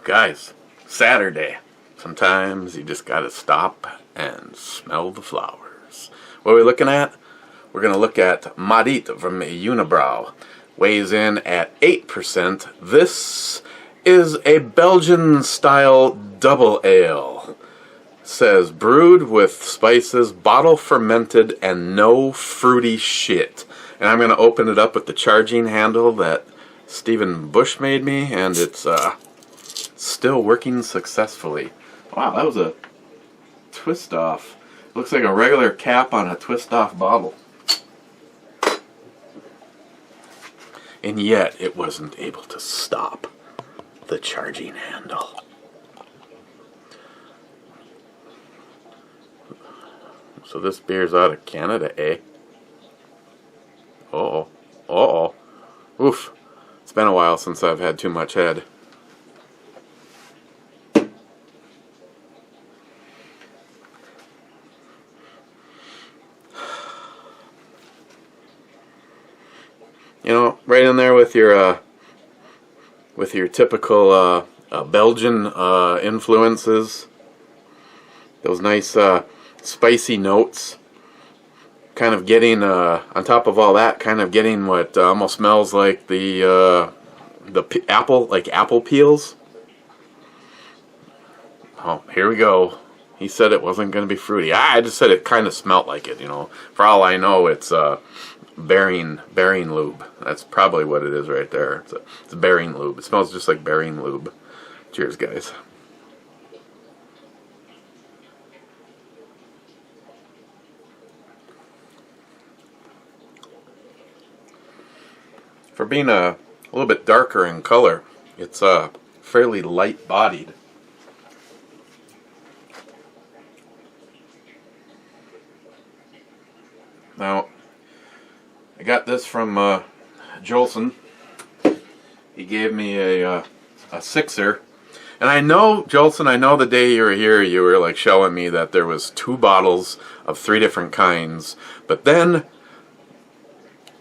Guys, Saturday. Sometimes you just gotta stop and smell the flowers. What are we looking at? We're gonna look at Maudite from Unibrow. Weighs in at 8%. This is a Belgian-style double ale. Says brewed with spices, bottle fermented, and no fruity shit. And I'm gonna open it up with the charging handle that Stephen Bush made me, and it's still working successfully. Wow, that was a twist off. Looks like a regular cap on a twist off bottle. And yet it wasn't able to stop the charging handle. So this beer's out of Canada, eh? Uh-oh. Uh-oh. Oof. It's been a while since I've had too much head. You know, right in there with your typical Belgian influences, those nice spicy notes. Kind of getting on top of all that, kind of getting what almost smells like the apple, like apple peels. Oh, here we go. He said it wasn't going to be fruity. I just said it kind of smelt like it. You know, for all I know, it's bearing lube. That's probably what it is right there. It's bearing lube. It smells just like bearing lube. Cheers, guys. For being a little bit darker in color, it's fairly light bodied. Now, I got this from Jolson. He gave me a sixer. And I know, Jolson, I know the day you were here, you were like showing me that there was 2 bottles of 3 different kinds. But then,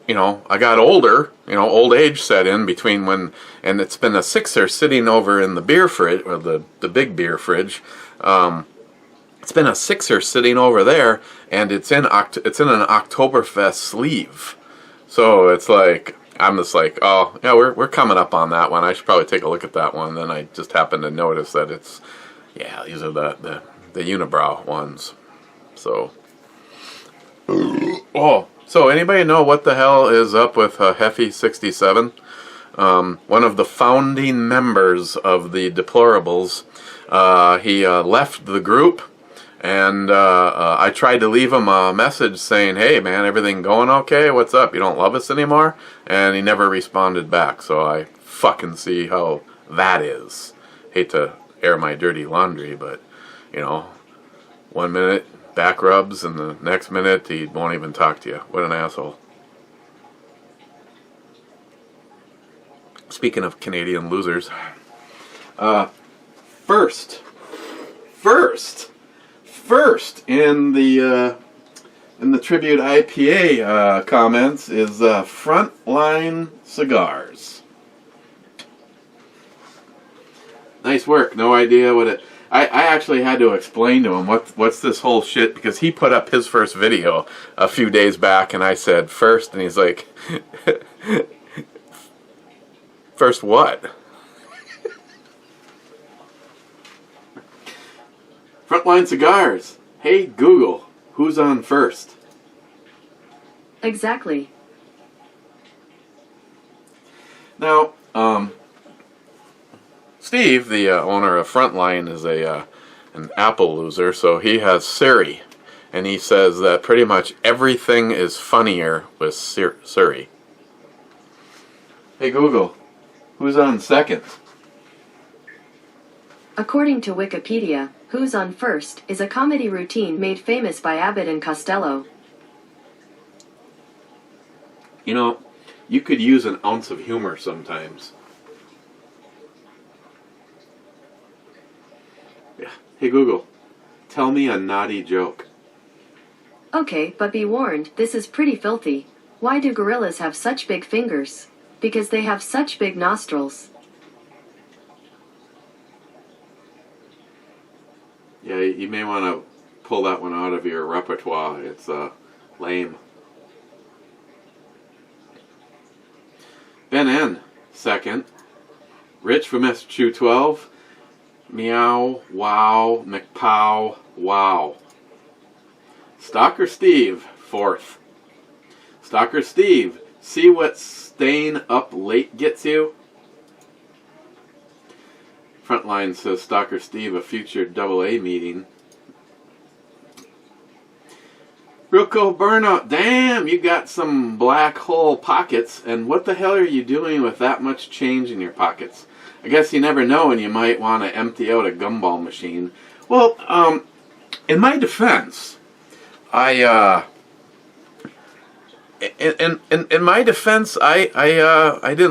you know, I got older, you know, old age set in between when, and it's been a sixer sitting over in the beer fridge, or the big beer fridge. It's been a sixer sitting over there, and it's in an Oktoberfest sleeve. So it's like, I'm just like, oh, yeah, we're coming up on that one. I should probably take a look at that one. Then I just happened to notice that it's, yeah, these are the Unibrow ones. So, oh, so anybody know what the hell is up with Heffy67? One of the founding members of the Deplorables. He left the group. And I tried to leave him a message saying, hey man, everything going okay? What's up? You don't love us anymore? And he never responded back. So I fucking see how that is. Hate to air my dirty laundry, but, you know, 1 minute back rubs and the next minute he won't even talk to you. What an asshole. Speaking of Canadian losers, first in the Tribute IPA comments is Frontline Cigars. Nice work. No idea what it. I actually had to explain to him what's this whole shit, because he put up his first video a few days back, and I said first, and he's like, first what? Frontline Cigars. Hey Google, who's on first? Exactly. Now, Steve, the owner of Frontline, is an Apple loser, so he has Siri, and he says that pretty much everything is funnier with Siri. Hey Google, who's on second? According to Wikipedia, Who's on First is a comedy routine made famous by Abbott and Costello. You know, you could use an ounce of humor sometimes. Yeah. Hey Google, tell me a naughty joke. Okay, but be warned, this is pretty filthy. Why do gorillas have such big fingers? Because they have such big nostrils. Yeah, you may want to pull that one out of your repertoire. It's lame. Ben N, second. Rich from SQ12. Meow, wow, McPow, wow. Stalker Steve, fourth. Stalker Steve, see what staying up late gets you? Frontline says Stalker Steve, a future AA meeting. Real cool burnout. Damn, you got some black hole pockets. And what the hell are you doing with that much change in your pockets? I guess you never know, and you might want to empty out a gumball machine. Well, in my defense, I didn't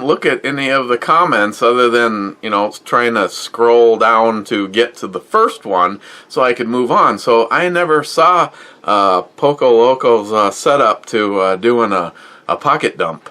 look at any of the comments other than, you know, trying to scroll down to get to the first one so I could move on. So I never saw Poco Loco's setup to doing a pocket dump.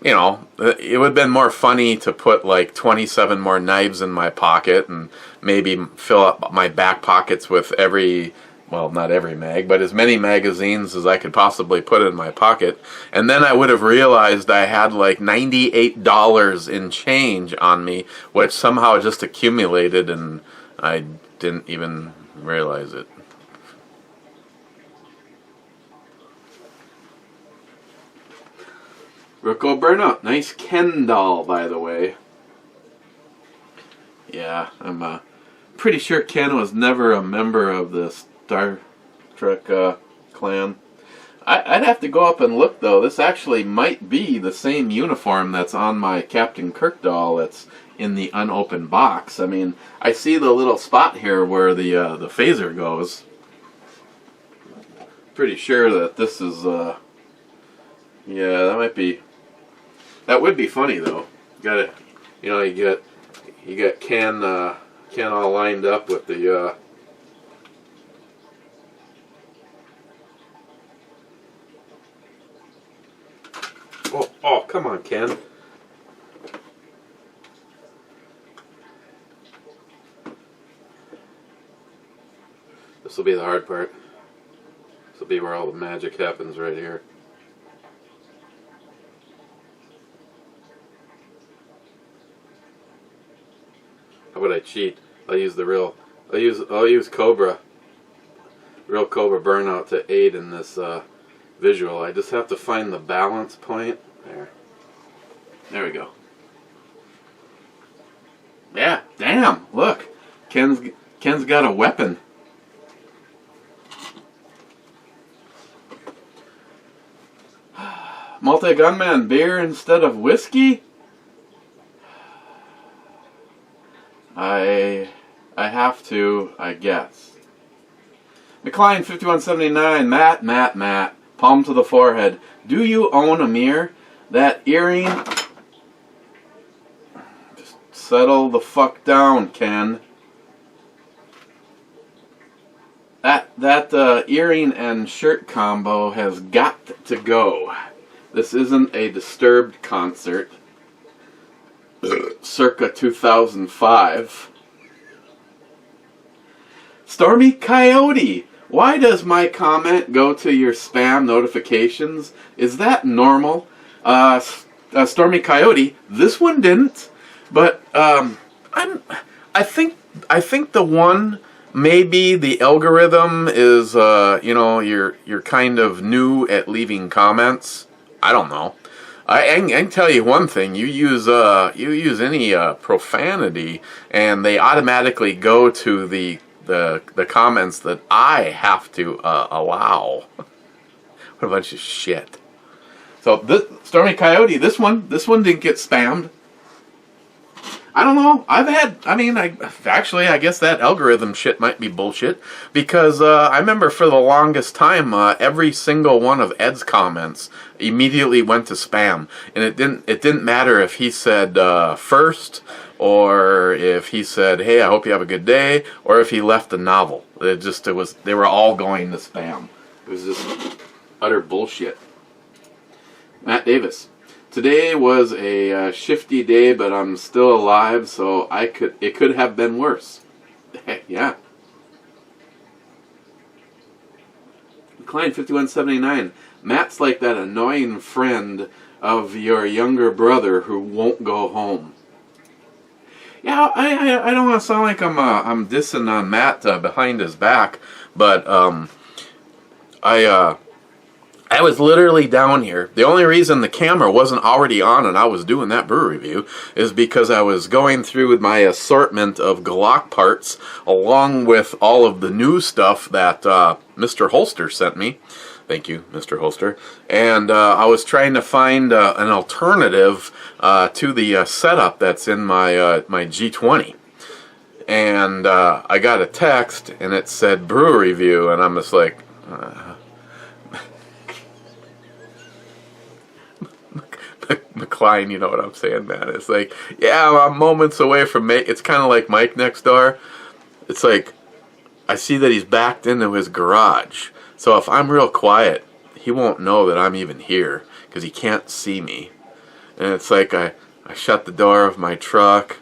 You know, it would have been more funny to put like 27 more knives in my pocket and maybe fill up my back pockets with every, well, not every mag, but as many magazines as I could possibly put in my pocket. And then I would have realized I had like $98 in change on me, which somehow just accumulated and I didn't even realize it. Rocco Burnout. Nice Ken doll, by the way. Yeah, I'm pretty sure Ken was never a member of the Star Trek clan. I'd have to go up and look, though. This actually might be the same uniform that's on my Captain Kirk doll that's in the unopened box. I mean, I see the little spot here where the phaser goes. Pretty sure that this is, yeah, that might be... That would be funny, though. Gotta, you know, you get Ken all lined up with the oh, come on, Ken. This will be the hard part. This will be where all the magic happens, right here. How would I cheat? I'll use Cobra, real Cobra Burnout to aid in this visual. I just have to find the balance point. There we go. Yeah, damn! Look, Ken's got a weapon. Multi-gunman, beer instead of whiskey? I have to, I guess. McLean 5179, Matt, palm to the forehead. Do you own a mirror? That earring? Just settle the fuck down, Ken. That earring and shirt combo has got to go. This isn't a Disturbed concert. Circa 2005. Stormy Coyote, why does my comment go to your spam notifications? Is that normal? Stormy Coyote, this one didn't, but I think the one, maybe the algorithm is you know, you're kind of new at leaving comments. I don't know. I can tell you one thing: you use any profanity, and they automatically go to the comments that I have to allow. What a bunch of shit! So this Stormy Coyote, this one didn't get spammed. I don't know. I guess that algorithm shit might be bullshit, because I remember for the longest time, every single one of Ed's comments immediately went to spam, and it didn't matter if he said first, or if he said, "Hey, I hope you have a good day," or if he left a novel. They were all going to spam. It was just utter bullshit. Matt Davis. Today was a shifty day, but I'm still alive, so it could have been worse. Yeah. Klein 5179. Matt's like that annoying friend of your younger brother who won't go home. Yeah, I don't want to sound like I'm dissing on Matt behind his back, but I was literally down here. The only reason the camera wasn't already on and I was doing that brew review is because I was going through with my assortment of Glock parts along with all of the new stuff that Mr. Holster sent me. Thank you, Mr. Holster. And I was trying to find an alternative to the setup that's in my my G20. And I got a text and it said brew review, and I'm just like... McLean, you know what I'm saying, man. It's like, yeah, I'm moments away from it's kind of like Mike next door. It's like, I see that he's backed into his garage. So if I'm real quiet, he won't know that I'm even here because he can't see me. And it's like I shut the door of my truck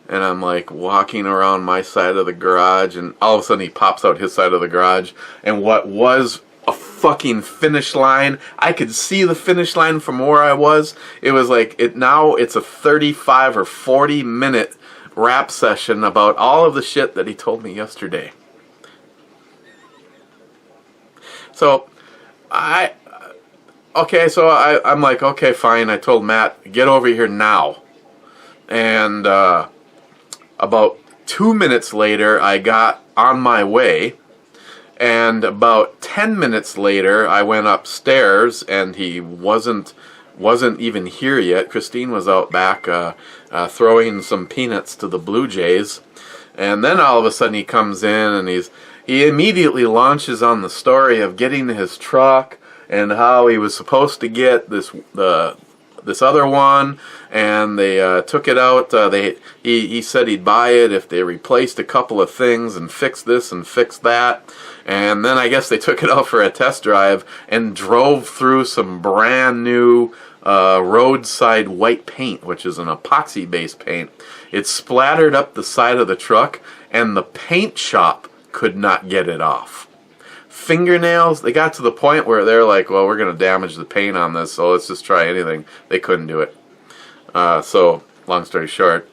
and I'm like walking around my side of the garage, and all of a sudden he pops out his side of the garage, and what was a fucking finish line, I could see the finish line from where I was. It was like, it's a 35 or 40 minute rap session about all of the shit that he told me yesterday. So I'm like, okay, fine. I told Matt, get over here now. And about 2 minutes later, I got on my way. And about 10 minutes later, I went upstairs, and he wasn't even here yet. Christine was out back throwing some peanuts to the Blue Jays. And then all of a sudden he comes in, and he immediately launches on the story of getting his truck and how he was supposed to get this other one, and they took it out. He said he'd buy it if they replaced a couple of things and fixed this and fixed that. And then I guess they took it out for a test drive and drove through some brand new roadside white paint, which is an epoxy-based paint. It splattered up the side of the truck, and the paint shop could not get it off. Fingernails, they got to the point where they're like, well, we're going to damage the paint on this, so let's just try anything. They couldn't do it. So, long story short,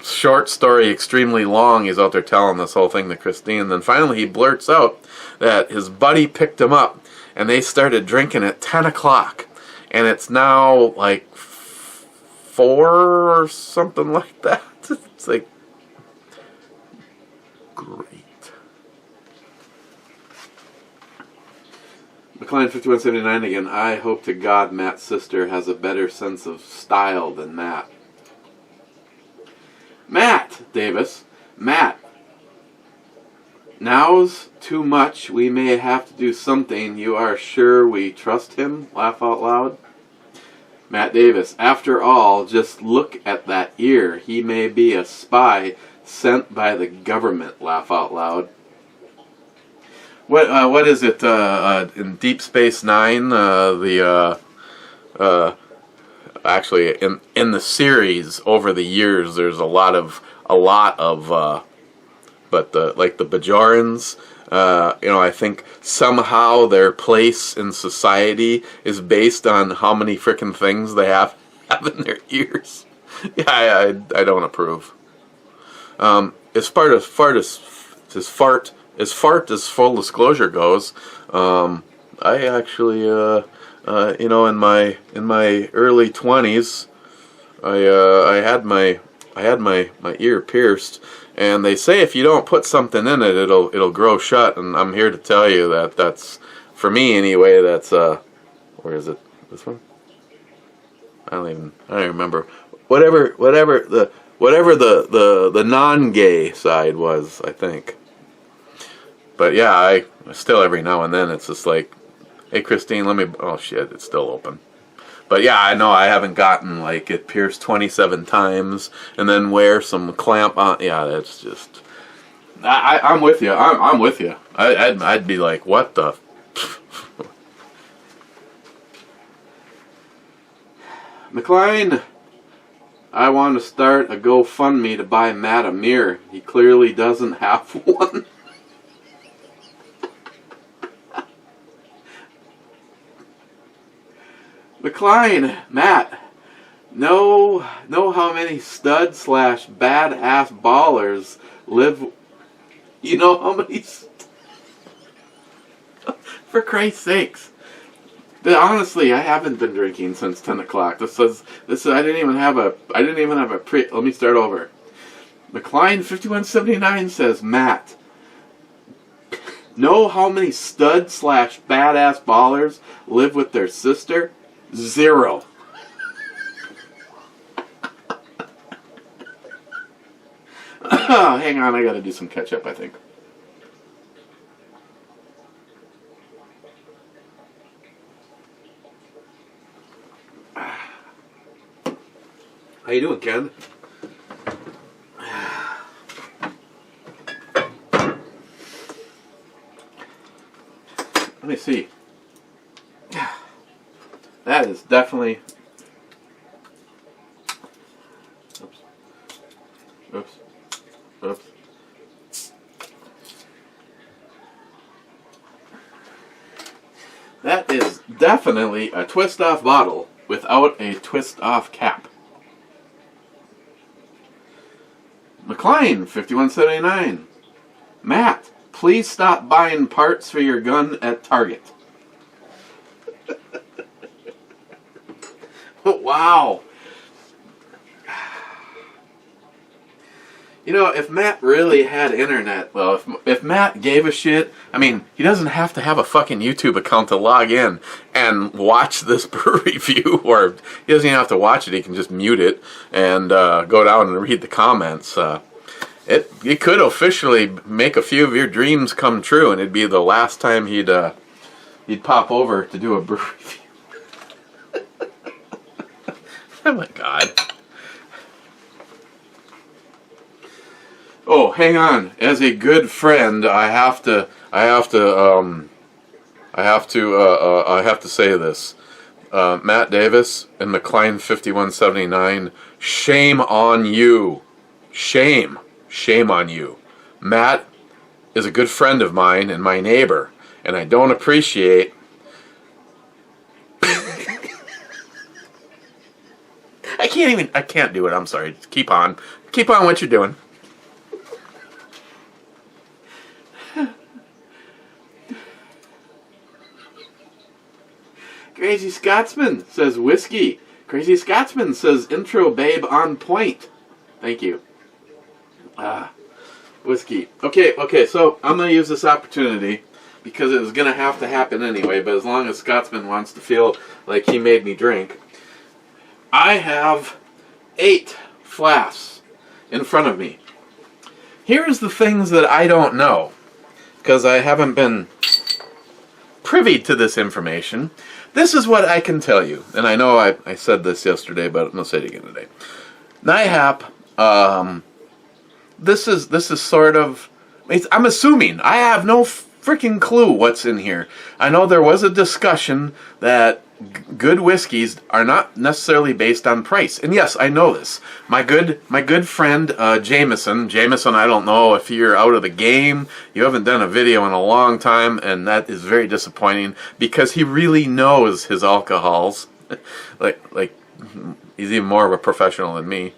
short story extremely long, he's out there telling this whole thing to Christine, and then finally he blurts out that his buddy picked him up, and they started drinking at 10 o'clock, and it's now like 4 or something like that. It's like, great. McLean 5179 again. I hope to God Matt's sister has a better sense of style than Matt. Matt Davis. Matt. Now's too much. We may have to do something. You are sure we trust him? Laugh out loud. Matt Davis. After all, just look at that ear. He may be a spy sent by the government. Laugh out loud. What is it in Deep Space Nine? Actually, in the series over the years, there's a lot of but the Bajorans, I think somehow their place in society is based on how many frickin' things they have in their ears. Yeah, I don't approve. As far as full disclosure goes, I actually, in my early 20s, I had my ear pierced, and they say if you don't put something in it, it'll grow shut. And I'm here to tell you that that's, for me anyway, that's where is it? This one? I don't even remember. Whatever the non-gay side was, I think. But yeah, I still every now and then it's just like, hey Christine, oh shit, it's still open. But yeah, I know I haven't gotten like it pierced 27 times and then wear some clamp on. Yeah, that's just, I'm with you. I'm with you. I'd be like, what the? McLean, I want to start a GoFundMe to buy Matt a mirror. He clearly doesn't have one. McLean, Matt, know how many stud / badass ballers live? You know how many? For Christ's sakes. Honestly, I haven't been drinking since 10 o'clock. This is I didn't even have a pre. Let me start over. McLean 5179 says, Matt, know how many stud / badass ballers live with their sister? 0. Hang on, I gotta do some catch up, I think. How you doing, Ken? Let me see. That is definitely... Oops. Oops. Oops. That is definitely a twist-off bottle without a twist-off cap. McLean 5179. Matt, please stop buying parts for your gun at Target. Wow. You know, if Matt really had internet, well, if Matt gave a shit, I mean, he doesn't have to have a fucking YouTube account to log in and watch this brew review, or he doesn't even have to watch it, he can just mute it and go down and read the comments. It could officially make a few of your dreams come true, and it'd be the last time he'd pop over to do a brew review. Oh my God. Oh, hang on. As a good friend, I have to say this. Matt Davis and McLean 5179, shame on you. Shame on you. Matt is a good friend of mine and my neighbor, and I don't appreciate... I can't do it. I'm sorry. Keep on what you're doing. Crazy Scotsman says whiskey. Crazy Scotsman says intro babe on point. Thank you. Whiskey. Okay, so I'm going to use this opportunity because it was going to have to happen anyway, but as long as Scotsman wants to feel like he made me drink, I have 8 flasks in front of me. Here's the things that I don't know, because I haven't been privy to this information. This is what I can tell you, and I know I said this yesterday, but I'm going to say it again today. NIHAP, this is sort of, I'm assuming, I have no freaking clue what's in here. I know there was a discussion that good whiskeys are not necessarily based on price, and yes, I know this. My good friend Jameson, I don't know if you're out of the game. You haven't done a video in a long time, and that is very disappointing because he really knows his alcohols. like he's even more of a professional than me.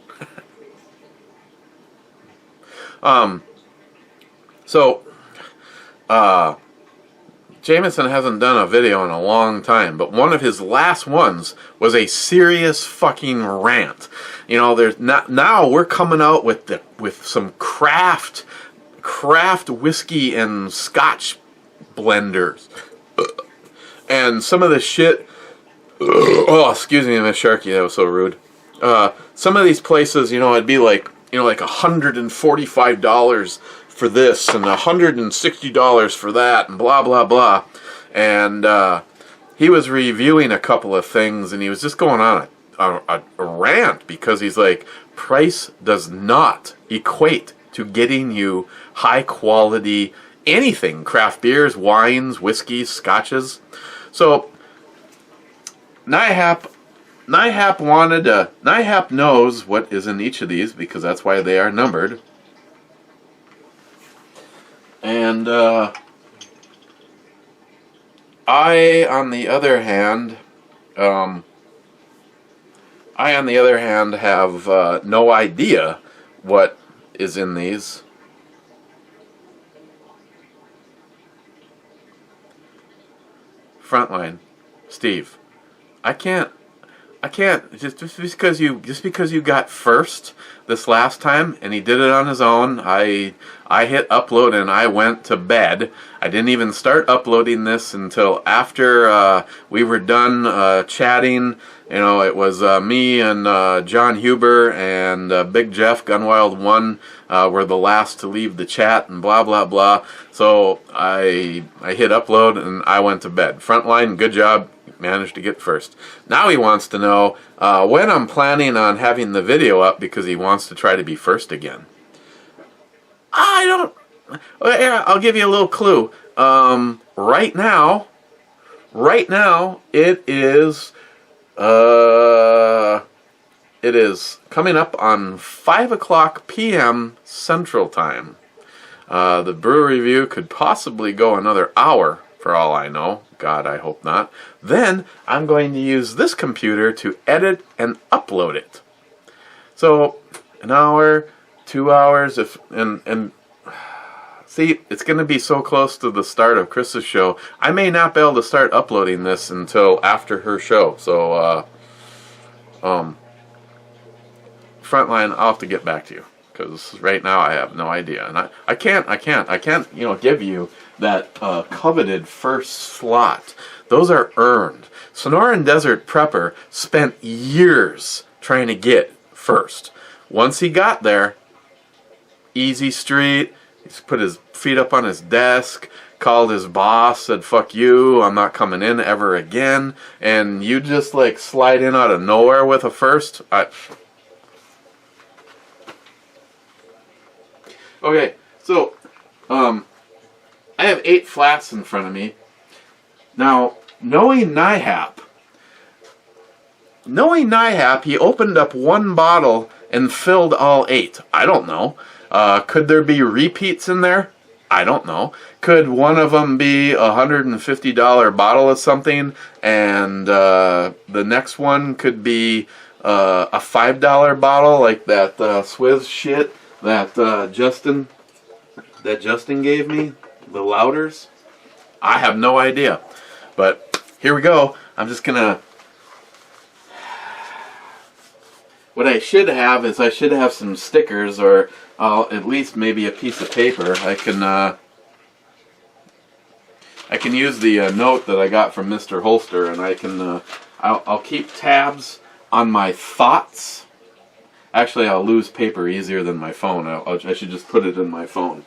Jameson hasn't done a video in a long time, but one of his last ones was a serious fucking rant. You know, there's now we're coming out with some craft whiskey and Scotch blenders, and some of the shit. Oh, excuse me, Miss Sharky, that was so rude. Some of these places, you know, it'd be like $145 for this and $160 for that and blah blah blah. And he was reviewing a couple of things and he was just going on a rant because he's like, price does not equate to getting you high quality anything, craft beers, wines, whiskeys, scotches. So NIHAP knows what is in each of these because that's why they are numbered. And I, on the other hand, have no idea what is in these. Frontline, Steve, I can't just because you got first this last time and he did it on his own. I hit upload and I went to bed. I didn't even start uploading this until after we were done chatting. You know, it was me and John Huber and Big Jeff Gunwild 1 were the last to leave the chat and blah blah blah. So I hit upload and I went to bed. Frontline, good job. Managed to get first. Now he wants to know when I'm planning on having the video up because he wants to try to be first again. I'll give you a little clue. Right now it is coming up on 5:00 p.m. Central Time. The brew review could possibly go another hour for all I know. God, I hope not. Then I'm going to use this computer to edit and upload it. So an hour, 2 hours, and see, it's going to be so close to the start of Chris's show. I may not be able to start uploading this until after her show. So Frontline, I'll have to get back to you because right now I have no idea, and I can't give you that coveted first slot. Those are earned. Sonoran Desert Prepper spent years trying to get first. Once he got there, easy street. He's put his feet up on his desk, called his boss, said, "Fuck you, I'm not coming in ever again." And you just like slide in out of nowhere with a first. Okay, so I have 8 flats in front of me. Now, knowing NIHAP, he opened up one bottle and filled all 8. I don't know. Could there be repeats in there? I don't know. Could one of them be a $150 bottle of something, and the next one could be a $5 bottle like that Swizz shit that Justin gave me, the Louders? I have no idea. But here we go. I'm just gonna. What I should have is some stickers, or at least maybe a piece of paper. I can use the note that I got from Mr. Holster, and I'll keep tabs on my thoughts. Actually, I'll lose paper easier than my phone. I should just put it in my phone.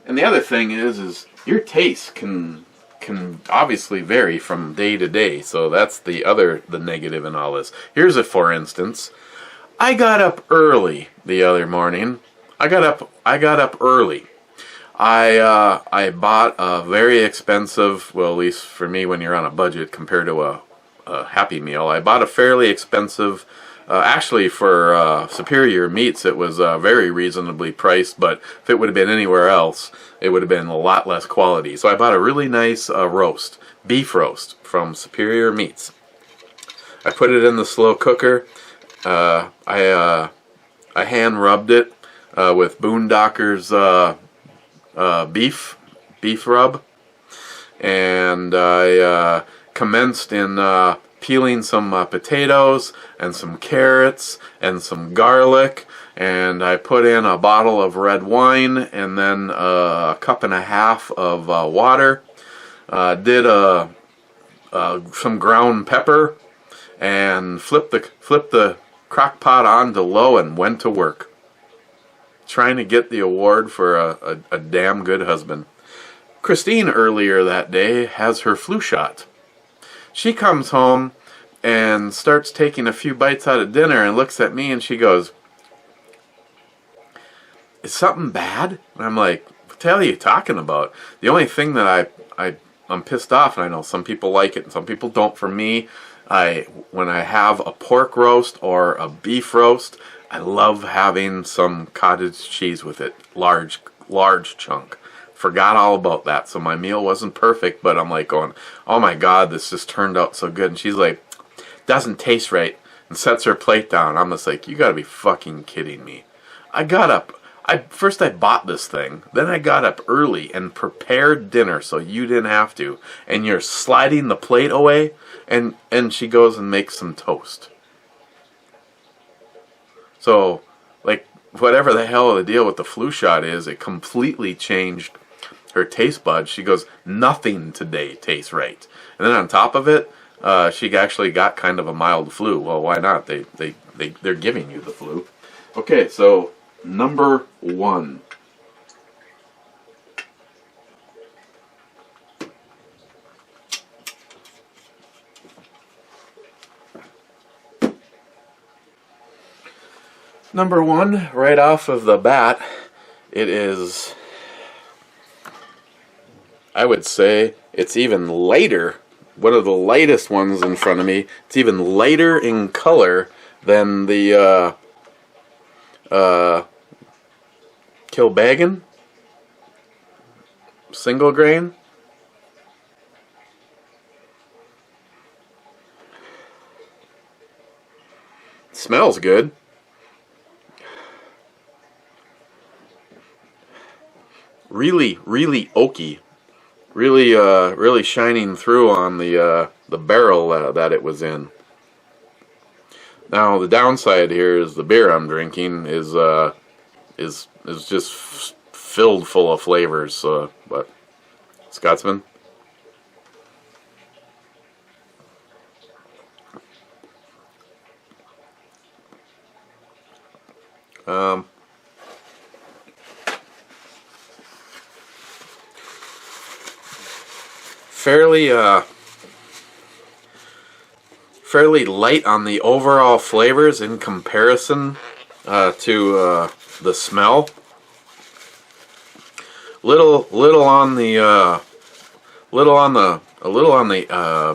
And the other thing is your taste can obviously vary from day to day. So that's the negative in all this. Here's a for instance. I got up early the other morning. I got up early. I bought a very expensive, well, at least for me when you're on a budget compared to a Happy Meal, I bought a fairly expensive, actually for Superior Meats it was very reasonably priced, but if it would have been anywhere else it would have been a lot less quality. So I bought a really nice roast, beef roast from Superior Meats. I put it in the slow cooker. I hand rubbed it with Boondocker's beef rub, and I commenced in peeling some potatoes and some carrots and some garlic, and I put in a bottle of red wine and then a cup and a half of water. Did some ground pepper and flipped the crock pot on to low and went to work, trying to get the award for a damn good husband. Christine earlier that day has her flu shot. She comes home and starts taking a few bites out of dinner and looks at me and she goes, "Is something bad?" And I'm like, "What the hell are you talking about?" The only thing that I'm pissed off, and I know some people like it and some people don't. For me, when I have a pork roast or a beef roast, I love having some cottage cheese with it, large chunk. Forgot all about that, so my meal wasn't perfect, but I'm like going, "Oh my God, this just turned out so good." And she's like, "Doesn't taste right," and sets her plate down. I'm just like, "You gotta be fucking kidding me." I got up. First I bought this thing, then I got up early and prepared dinner so you didn't have to, and you're sliding the plate away, and she goes and makes some toast. So, like, whatever the hell the deal with the flu shot is, it completely changed her taste buds. She goes, "Nothing today tastes right." And then on top of it, she actually got kind of a mild flu. Well, why not? They're giving you the flu. Okay, so number 1. Number 1, right off of the bat, it is, I would say, it's even lighter. One of the lightest ones in front of me. It's even lighter in color than the Kilbeggan single grain. Smells good. Really oaky. Really shining through on the barrel that it was in. Now the downside here is the beer I'm drinking is just filled full of flavors. But Scotsman. Fairly light on the overall flavors in comparison to the smell. Little on the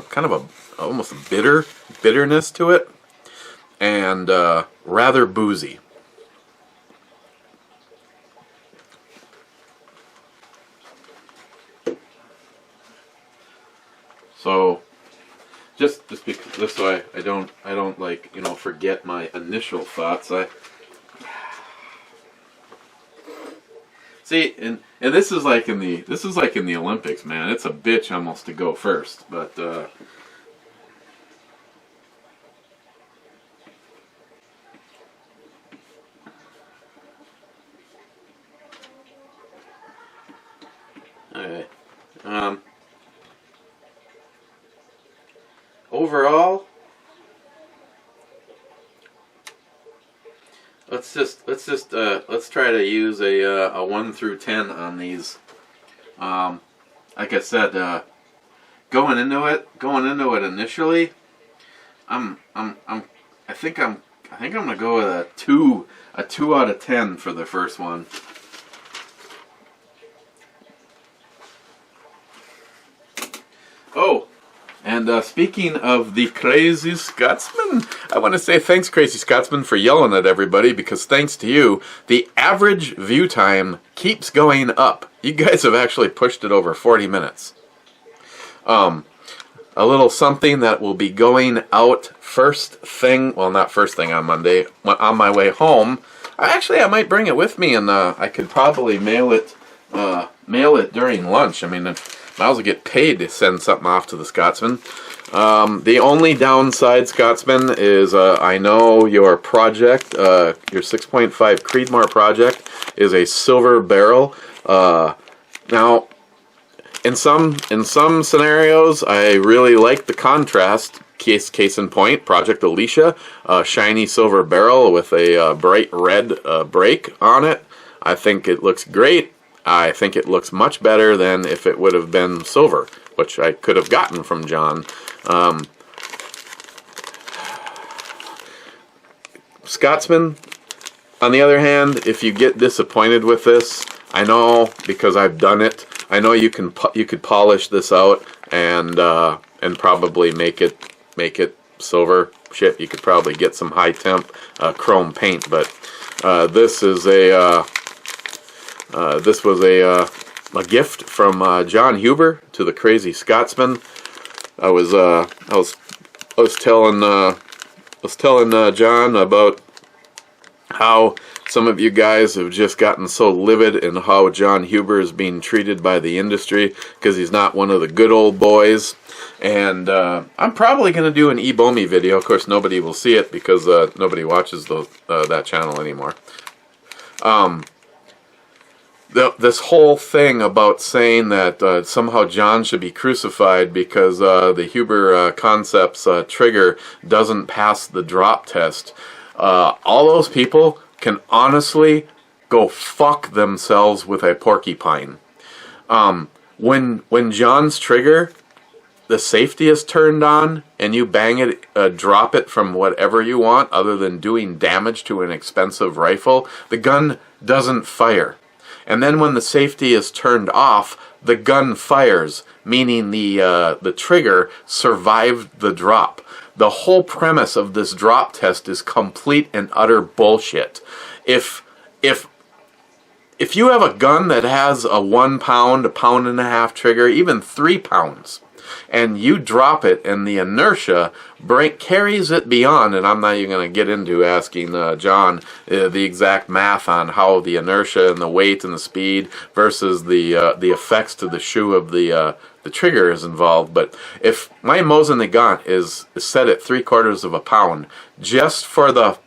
kind of a almost a bitterness to it, and rather boozy. So just because this way I don't like, forget my initial thoughts. See, and this is like in the Olympics, man. It's a bitch almost to go first, but okay. Overall, let's try to use a 1 through 10 on these. Like I said, going into it initially, I think I'm gonna go with a 2 out of 10 for the first one. Oh. And speaking of the Crazy Scotsman, I want to say thanks, Crazy Scotsman, for yelling at everybody, because thanks to you, the average view time keeps going up. You guys have actually pushed it over 40 minutes. A little something that will be going out first thing, well, not first thing on Monday, on my way home. Actually, I might bring it with me, and I could probably mail it during lunch. I mean, might as well get paid to send something off to the Scotsman. The only downside, Scotsman, is I know your project, your 6.5 Creedmoor project, is a silver barrel. Now, in some scenarios, I really like the contrast. Case in point, Project Alicia, a shiny silver barrel with a bright red break on it. I think it looks great. I think it looks much better than if it would have been silver, which I could have gotten from John. Scotsman, on the other hand, if you get disappointed with this, I know because I've done it. I know you could polish this out and probably make it silver. Shit, you could probably get some high temp chrome paint, but this was a gift from John Huber to the Crazy Scotsman. I was telling John about how some of you guys have just gotten so livid in how John Huber is being treated by the industry because he's not one of the good old boys. And I'm probably going to do an ebomey video. Of course, nobody will see it because nobody watches that channel anymore. This whole thing about saying that somehow John should be crucified because the Huber Concepts trigger doesn't pass the drop test. All those people can honestly go fuck themselves with a porcupine. When John's trigger, the safety is turned on, and you bang it, drop it from whatever you want, other than doing damage to an expensive rifle, the gun doesn't fire. And then when the safety is turned off, the gun fires, meaning the trigger survived the drop. The whole premise of this drop test is complete and utter bullshit. If you have a gun that has a 1 pound, a pound and a half trigger, even 3 pounds, and you drop it and the inertia carries it beyond, and I'm not even going to get into asking John the exact math on how the inertia and the weight and the speed versus the effects to the shoe of the trigger is involved. But if my Mosin Nagant is set at 3/4 pound, just for the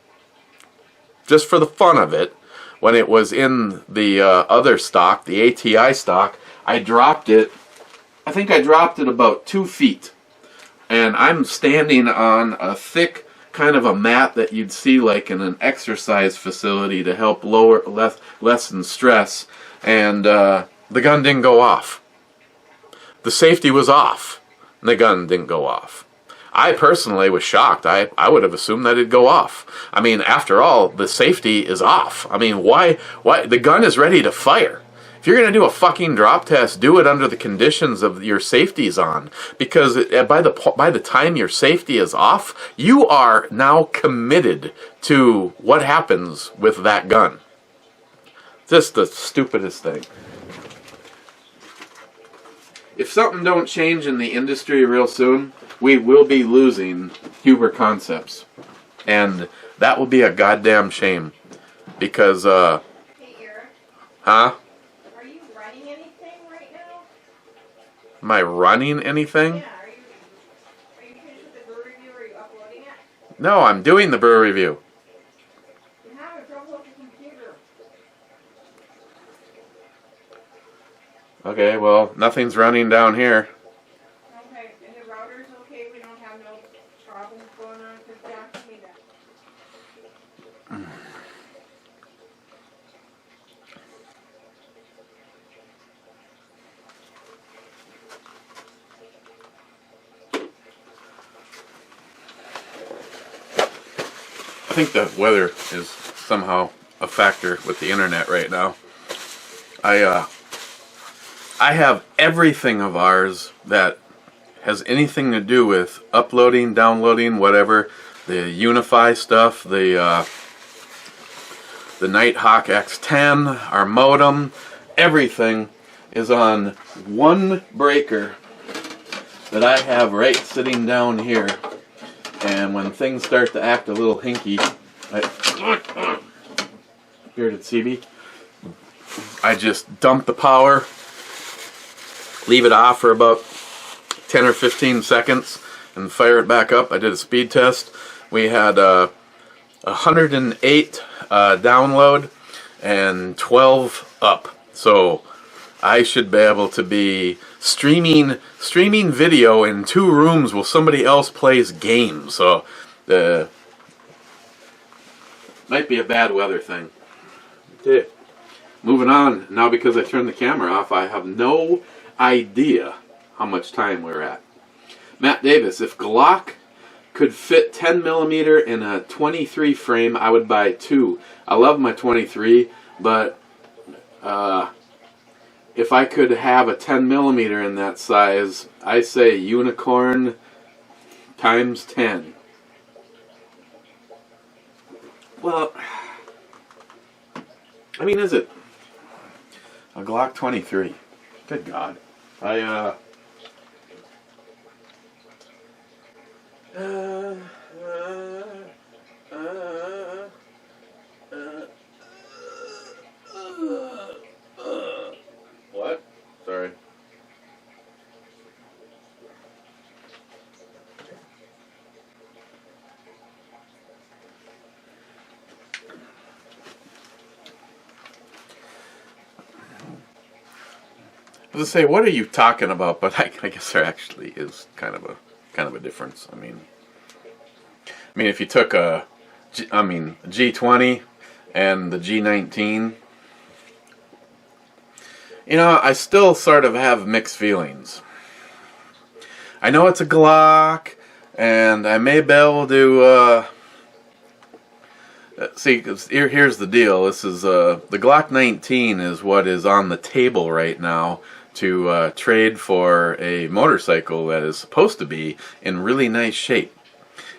fun of it, when it was in the other stock, the ATI stock, I think I dropped it about 2 feet. And I'm standing on a thick kind of a mat that you'd see like in an exercise facility to help lessen stress. And the gun didn't go off. The safety was off. And the gun didn't go off. I personally was shocked. I would have assumed that it'd go off. I mean, after all, the safety is off. I mean, why? The gun is ready to fire. If you're going to do a fucking drop test, do it under the conditions of your safety's on. Because by the time your safety is off, you are now committed to what happens with that gun. Just the stupidest thing. If something don't change in the industry real soon, we will be losing Huber Concepts. And that will be a goddamn shame. Because, Hey, Eric. Huh? Are you running anything right now? Am I running anything? Yeah, are you finished with the brew review, or are you uploading it? No, I'm doing the brew review. You're having trouble with the computer. Okay, well, nothing's running down here. Okay, and the router's okay, we don't have no problems going on, because Jack told me that. I think the weather is somehow a factor with the internet right now. I have everything of ours that has anything to do with uploading, downloading, whatever. The Unify stuff, the Nighthawk X10, our modem, everything is on one breaker that I have right sitting down here. And when things start to act a little hinky, bearded CB, I just dump the power, leave it off for about 10 or 15 seconds, and fire it back up. I did a speed test. We had 108 download and 12 up. So I should be able to be streaming video in 2 rooms while somebody else plays games. So might be a bad weather thing. Okay. Moving on. Now, because I turned the camera off, I have no idea how much time we're at. Matt Davis, if Glock could fit 10 millimeter in a 23 frame, I would buy 2. I love my 23, but if I could have a 10 millimeter in that size, I say unicorn times 10. Well, I mean, is it a Glock 23? Good God. What? Sorry. I was gonna say, what are you talking about? But I guess there actually is kind of a difference. I mean, if you took G20 and the G19, you know, I still sort of have mixed feelings. I know it's a Glock, and I may be able to see. 'Cause here's the deal. This is the Glock 19 is what is on the table right now to trade for a motorcycle that is supposed to be in really nice shape.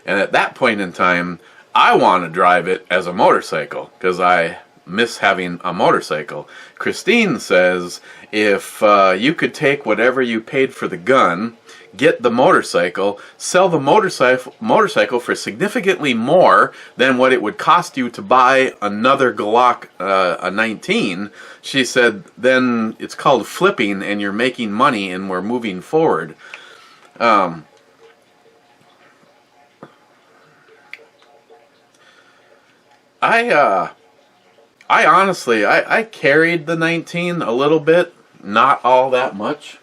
And at that point in time, I want to drive it as a motorcycle because I miss having a motorcycle. Christine says if you could take whatever you paid for the gun, get the motorcycle, sell the motorcycle for significantly more than what it would cost you to buy another Glock a 19. She said then it's called flipping and you're making money and we're moving forward. I honestly, I carried the 19 a little bit, not all that much.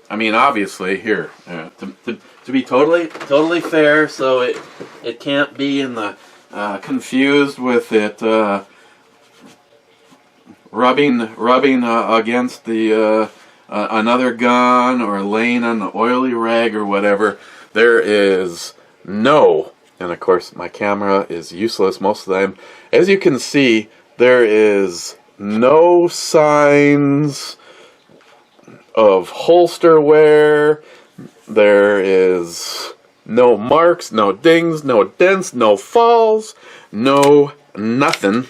I mean, obviously, here, to be totally fair, so it can't be in the confused with it rubbing against the another gun or laying on the oily rag or whatever. There is no. And of course, my camera is useless most of the time. As you can see, there is no signs of holster wear. There is no marks, no dings, no dents, no falls, no nothing.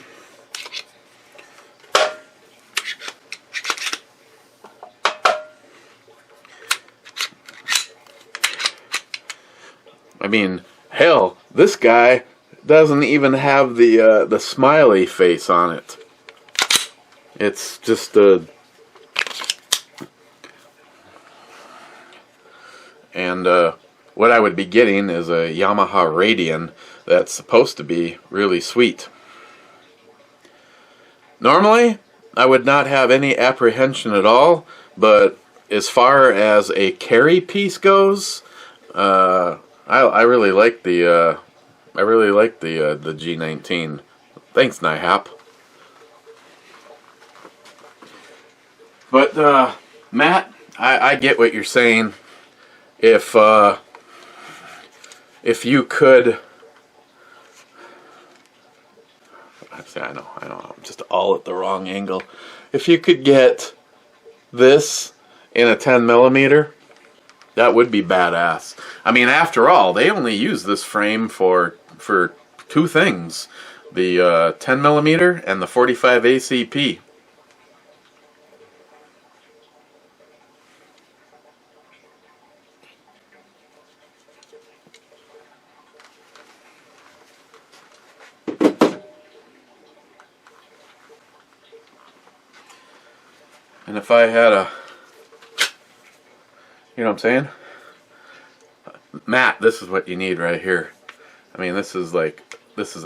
I mean, hell, this guy doesn't even have the smiley face on it. It's just a... And what I would be getting is a Yamaha Radian that's supposed to be really sweet. Normally, I would not have any apprehension at all, but as far as a carry piece goes, I really like the the G19. Thanks, NIHAP. But Matt, I get what you're saying. If you could, I know, I'm just all at the wrong angle. If you could get this in a 10 millimeter, that would be badass. I mean, after all, they only use this frame for two things: the 10 millimeter and the 45 ACP. And if I had a, you know what I'm saying? Matt, this is what you need right here. I mean, this is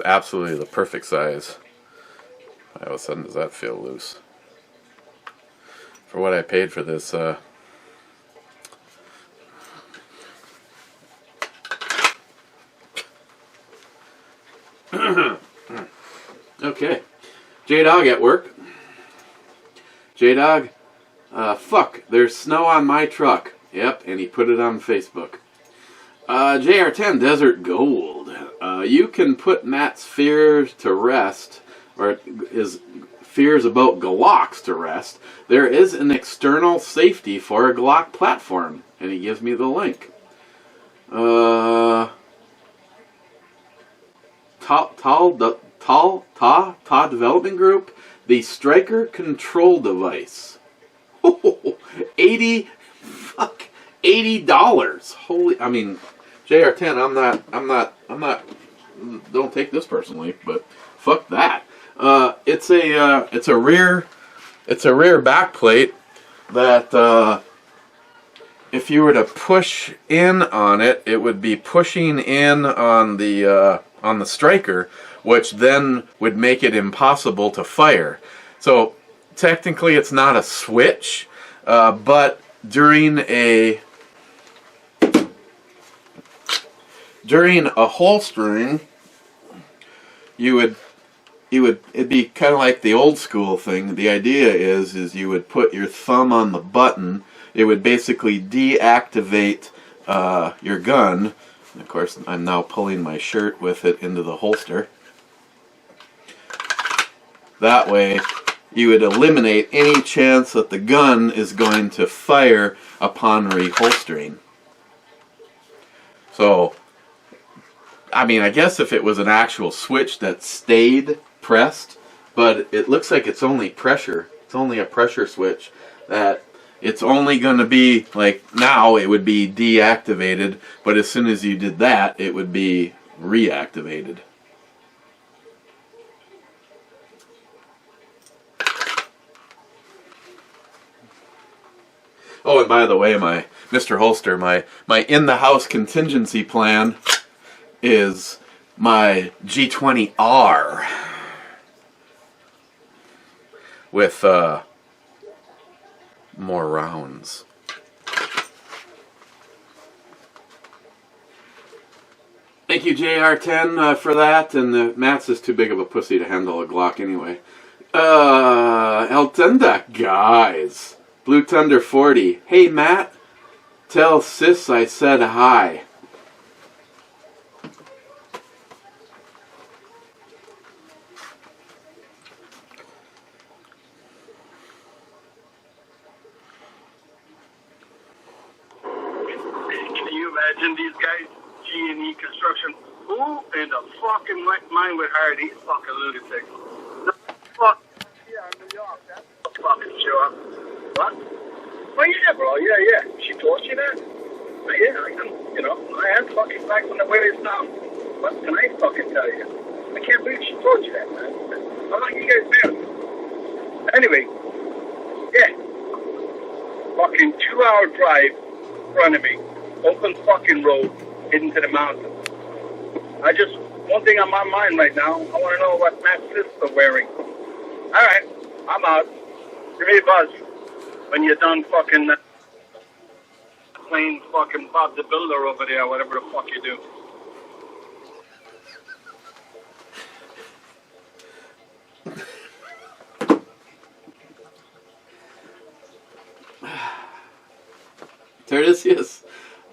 absolutely the perfect size. All of a sudden, does that feel loose? For what I paid for this, okay. J-Dog at work. J-Dog, fuck, there's snow on my truck. Yep, and he put it on Facebook. JR10 Desert Gold. You can put Matt's fears to rest, or his fears about Glocks to rest. There is an external safety for a Glock platform, and he gives me the link. Ta Development Group, the Striker Control Device. $80. Holy, I mean, JR10. I'm not. Don't take this personally, but fuck that. It's a rear back plate that if you were to push in on it, it would be pushing in on the striker, which then would make it impossible to fire. So technically, it's not a switch, but during a holstering, it'd be kind of like the old school thing. The idea is you would put your thumb on the button. It would basically deactivate your gun. Of course, I'm now pulling my shirt with it into the holster. That way, you would eliminate any chance that the gun is going to fire upon reholstering. So, I mean, I guess if it was an actual switch that stayed pressed, but it looks like it's only pressure. It's only a pressure switch that it's only going to be, like now it would be deactivated, but as soon as you did that, it would be reactivated. Oh, and by the way, my Mr. Holster, my in-the-house contingency plan is my G20R with more rounds. Thank you, JR10, for that, and Matt's is too big of a pussy to handle a Glock anyway. Eltenda, guys. Blue Thunder 40. Hey, Matt, tell sis I said hi. Can you imagine these guys, G&E Construction? Who in the fucking right mind would hire these fucking lunatics? The fuck? Yeah, in New York, that's fucking sure. What? Oh, yeah, bro, yeah. She told you that? Oh, yeah, I am fucking back from the way it's down. What can I fucking tell you? I can't believe she told you that, man. How long you guys been? Anyway, yeah. Fucking 2-hour drive in front of me. Open fucking road, into the mountains. One thing on my mind right now, I want to know what Matt's sister wearing. Alright, I'm out. Give me a buzz when you're done fucking playing fucking Bob the Builder over there, whatever the fuck you do. Tertius,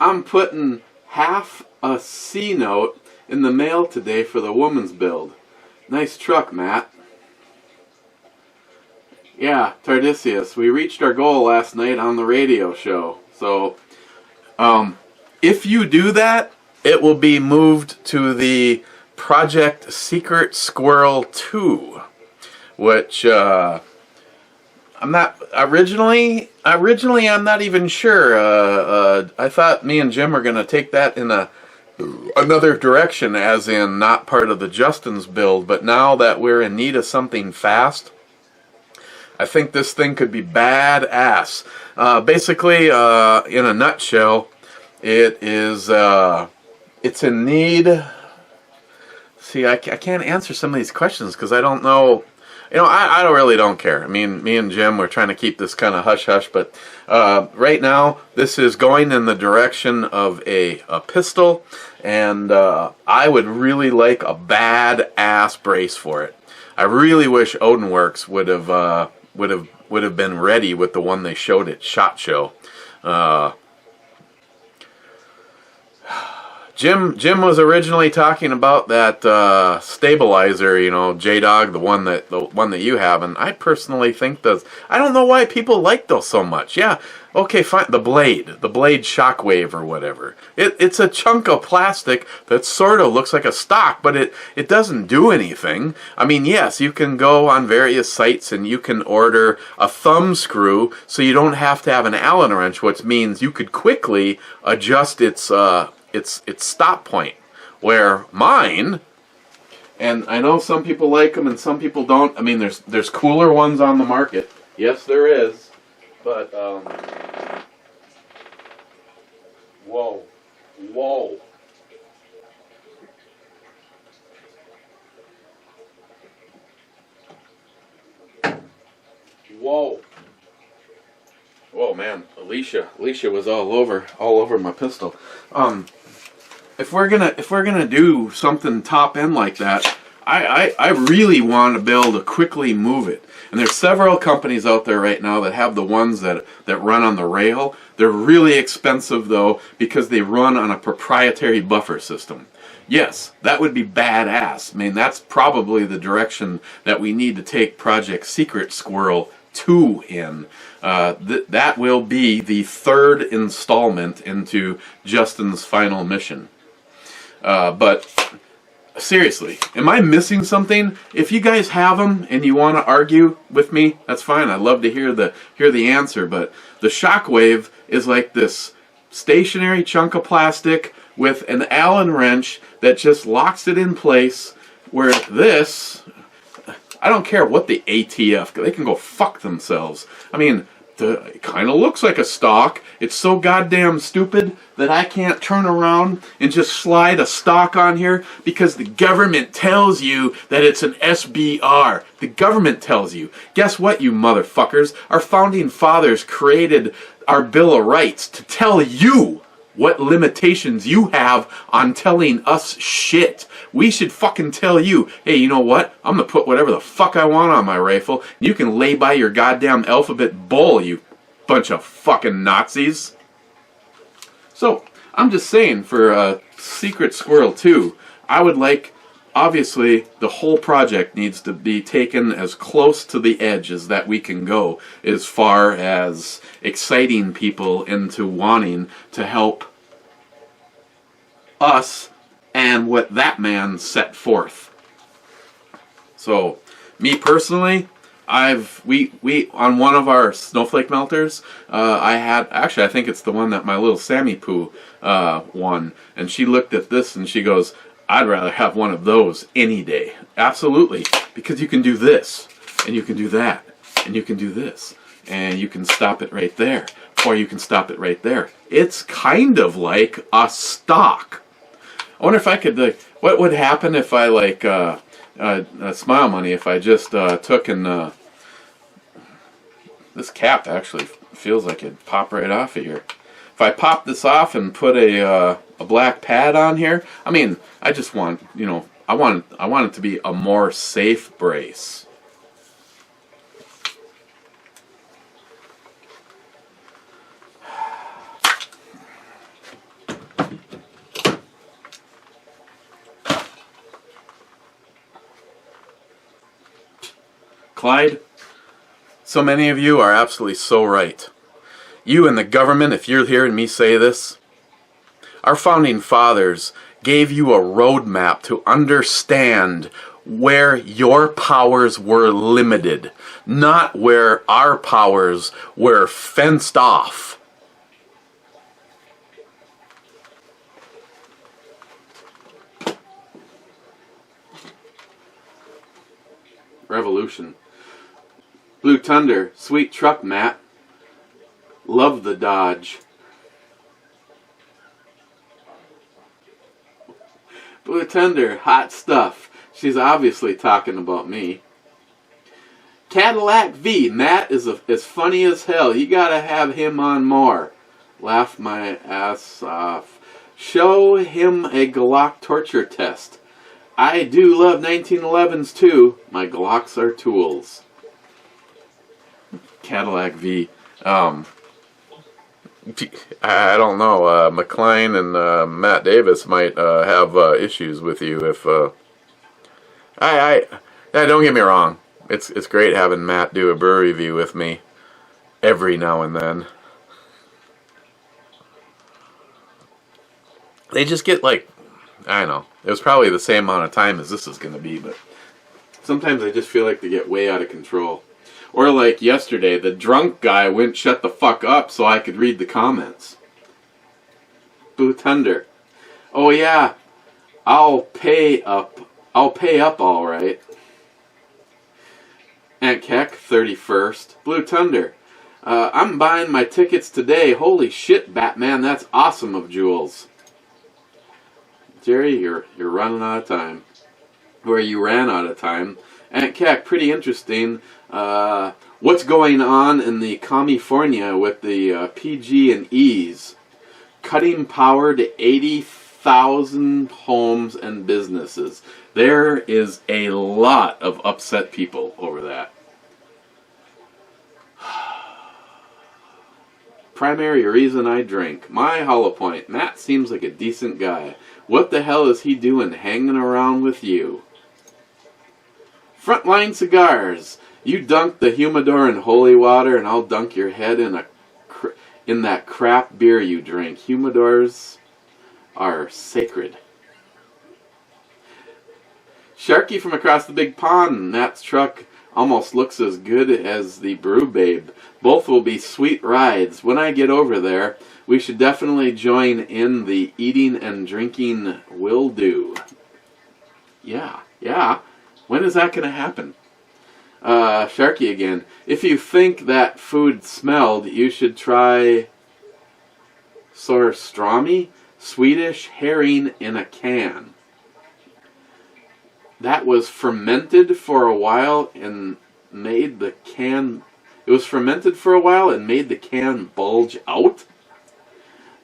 I'm putting half a C note in the mail today for the woman's build. Nice truck, Matt. Yeah, Tardisius, we reached our goal last night on the radio show. So, if you do that, it will be moved to the Project Secret Squirrel 2, which, I'm not, originally I'm not even sure. I thought me and Jim were going to take that in another direction, as in not part of the Justin's build, but now that we're in need of something fast, I think this thing could be badass. Basically, in a nutshell, it's in need. See, I can't answer some of these questions because I don't know. I really don't care. I mean, me and Jim, we're trying to keep this kind of hush-hush, but right now, this is going in the direction of a pistol, and I would really like a badass brace for it. I really wish Odinworks would have been ready with the one they showed at SHOT Show. Jim was originally talking about that stabilizer, you know, J-Dog, the one that you have, and I personally think those. I don't know why people like those so much. Yeah, okay, fine. The blade Shockwave or whatever. It's a chunk of plastic that sort of looks like a stock, but it doesn't do anything. I mean, yes, you can go on various sites and you can order a thumb screw, so you don't have to have an Allen wrench, which means you could quickly adjust its stop point. Where mine, and I know some people like them and some people don't. I mean, there's cooler ones on the market. Yes, there is. But whoa. Whoa, man, Alicia was all over my pistol. If we're gonna do something top end like that, I really want to be able to quickly move it. And there's several companies out there right now that have the ones that run on the rail. They're really expensive though, because they run on a proprietary buffer system. Yes, that would be badass. I mean, that's probably the direction that we need to take Project Secret Squirrel 2 in. That will be the third installment into Justin's final mission. But seriously, am I missing something? If you guys have them and you want to argue with me, that's fine. I'd love to hear the answer. But the Shockwave is like this stationary chunk of plastic with an Allen wrench that just locks it in place. Where this, I don't care what the ATF, they can go fuck themselves. I mean, it kind of looks like a stock. It's so goddamn stupid that I can't turn around and just slide a stock on here because the government tells you that it's an SBR. The government tells you. Guess what, you motherfuckers? Our founding fathers created our Bill of Rights to tell you what limitations you have on telling us shit. We should fucking tell you, hey, you know what? I'm gonna put whatever the fuck I want on my rifle. You can lay by your goddamn alphabet bowl, you bunch of fucking Nazis. So, I'm just saying, for Secret Squirrel 2, I would like, obviously, the whole project needs to be taken as close to the edge as that we can go, as far as exciting people into wanting to help us and what that man set forth. So, me personally, we on one of our snowflake melters, I think it's the one that my little Sammy Poo won, and she looked at this and she goes, I'd rather have one of those any day. Absolutely, because you can do this, and you can do that, and you can do this, and you can stop it right there, or you can stop it right there. It's kind of like a stock. I wonder if I could, what would happen if I, like, Smile Money, if I just took and, this cap actually feels like it'd pop right off of here. If I pop this off and put a black pad on here, I mean, I just want, you know, I want it to be a more safe brace. Clyde, so many of you are absolutely so right. You and the government, if you're hearing me say this, our founding fathers gave you a roadmap to understand where your powers were limited, not where our powers were fenced off. Revolution. Blue Thunder, sweet truck, Matt. Love the Dodge. Blue Thunder, hot stuff. She's obviously talking about me. Cadillac V, Matt is funny as hell. You gotta have him on more. Laugh my ass off. Show him a Glock torture test. I do love 1911s too. My Glocks are tools. Cadillac V. I don't know. McLean and Matt Davis might have issues with you if. Don't get me wrong. It's great having Matt do a brew review with me every now and then. They just get like, I don't know. It was probably the same amount of time as this is going to be, but sometimes I just feel like they get way out of control. Or like yesterday, the drunk guy wouldn't shut the fuck up so I could read the comments. Boo Thunder. Oh yeah, I'll pay up all right. Aunt Keck, 31st. Blue Thunder. I'm buying my tickets today. Holy shit, Batman, that's awesome of Jules. Jerry, you're running out of time. Or you ran out of time. Aunt Keck, pretty interesting. What's going on in the California with the PG&Es? Cutting power to 80,000 homes and businesses. There is a lot of upset people over that. Primary reason I drink. My hollow point. Matt seems like a decent guy. What the hell is he doing hanging around with you? Frontline Cigars. You dunk the humidor in holy water and I'll dunk your head in that crap beer you drink. Humidors are sacred. Sharky from across the big pond. Matt's truck almost looks as good as the Brew Babe. Both will be sweet rides. When I get over there, we should definitely join in the eating and drinking will do. Yeah. When is that going to happen? Sharky again. If you think that food smelled, you should try Surströmming, Swedish herring in a can. That was fermented for a while and made the can... It was fermented for a while and made the can bulge out.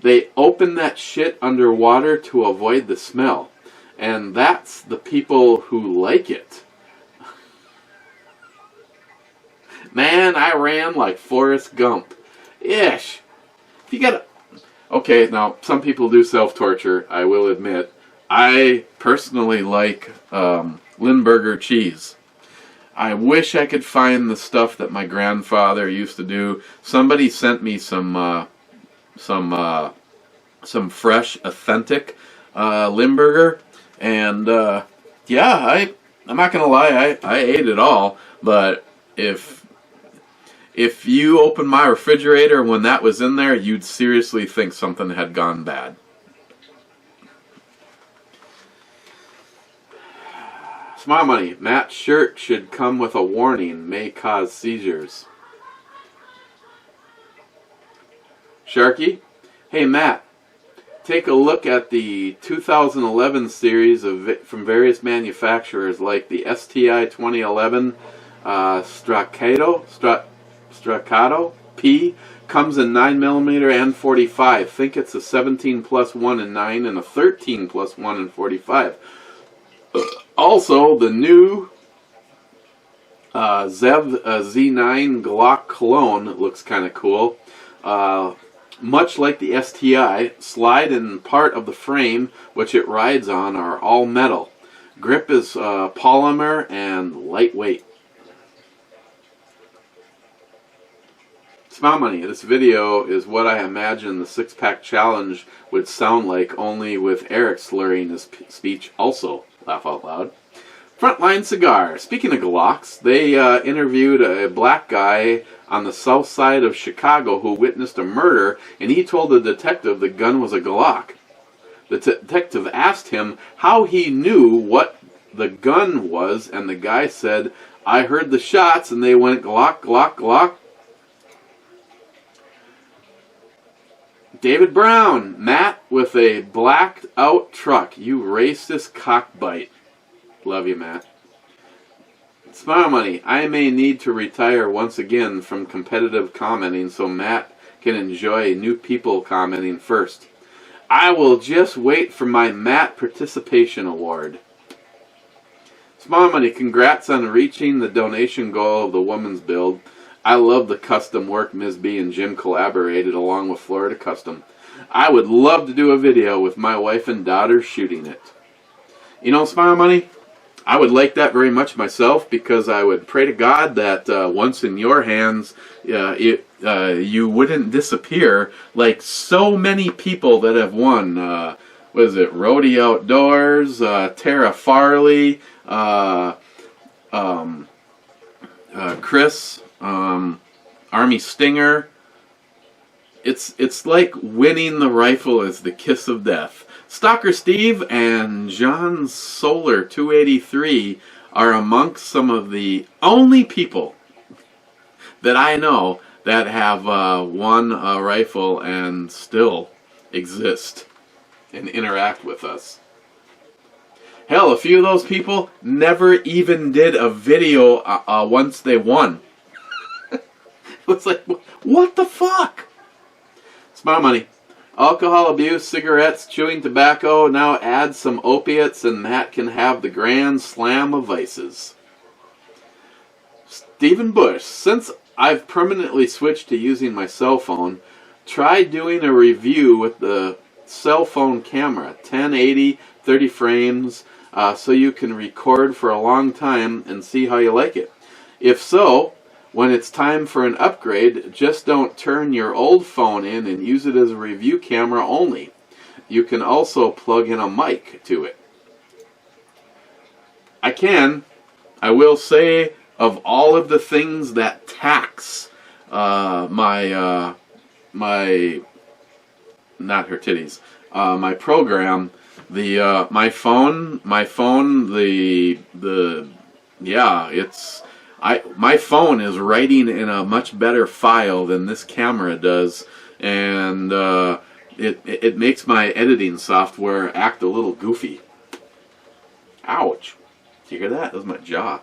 They opened that shit underwater to avoid the smell. And that's the people who like it. Man, I ran like Forrest Gump. Ish. If you gotta... Okay, now, some people do self-torture, I will admit. I personally like Limburger cheese. I wish I could find the stuff that my grandfather used to do. Somebody sent me some fresh, authentic Limburger, and yeah, I'm not gonna lie, I ate it all. But if you open my refrigerator when that was in there, you'd seriously think something had gone bad. Smile Money. Matt's shirt should come with a warning. May cause seizures. Sharky. Hey Matt. Take a look at the 2011 series from various manufacturers like the STI 2011 Staccato P. Comes in 9mm and 45. Think it's a 17+1 and 9 and a 13+1 and 45. Also, the new Zev Z9 Glock cologne looks kind of cool. Much like the STI, slide and part of the frame which it rides on are all metal. Grip is polymer and lightweight. Smile Money. This video is what I imagine the six-pack challenge would sound like, only with Eric slurring his speech also. Laugh out loud. Frontline Cigar. Speaking of Glocks, they interviewed a black guy on the south side of Chicago who witnessed a murder, and he told the detective the gun was a Glock. The detective asked him how he knew what the gun was, and the guy said, "I heard the shots and they went Glock, Glock, Glock." David Brown. Matt with a blacked out truck. You racist cockbite. Love you, Matt. Smile Money. I may need to retire once again from competitive commenting so Matt can enjoy new people commenting first. I will just wait for my Matt Participation Award. Smile Money. Congrats on reaching the donation goal of the woman's build. I love the custom work Ms. B and Jim collaborated along with Florida Custom. I would love to do a video with my wife and daughter shooting it. You know, Smile Money, I would like that very much myself, because I would pray to God that once in your hands, you wouldn't disappear like so many people that have won. What is it? Roadie Outdoors, Tara Farley, Chris, Army Stinger. It's like winning the rifle is the kiss of death. Stalker Steve and John Solar 283 are amongst some of the only people that I know that have won a rifle and still exist and interact with us. Hell, a few of those people never even did a video once they won. It's like, what the fuck? Smile Money. Alcohol abuse, cigarettes, chewing tobacco, now add some opiates and that can have the grand slam of vices. Stephen Bush. Since I've permanently switched to using my cell phone, try doing a review with the cell phone camera, 1080, 30 frames, so you can record for a long time and see how you like it. If so, when it's time for an upgrade, just don't turn your old phone in and use it as a review camera only. You can also plug in a mic to it. I will say, of all of the things that tax my not her titties, my program, my phone, my phone is writing in a much better file than this camera does, and it makes my editing software act a little goofy. Ouch. Did you hear that? That was my jaw.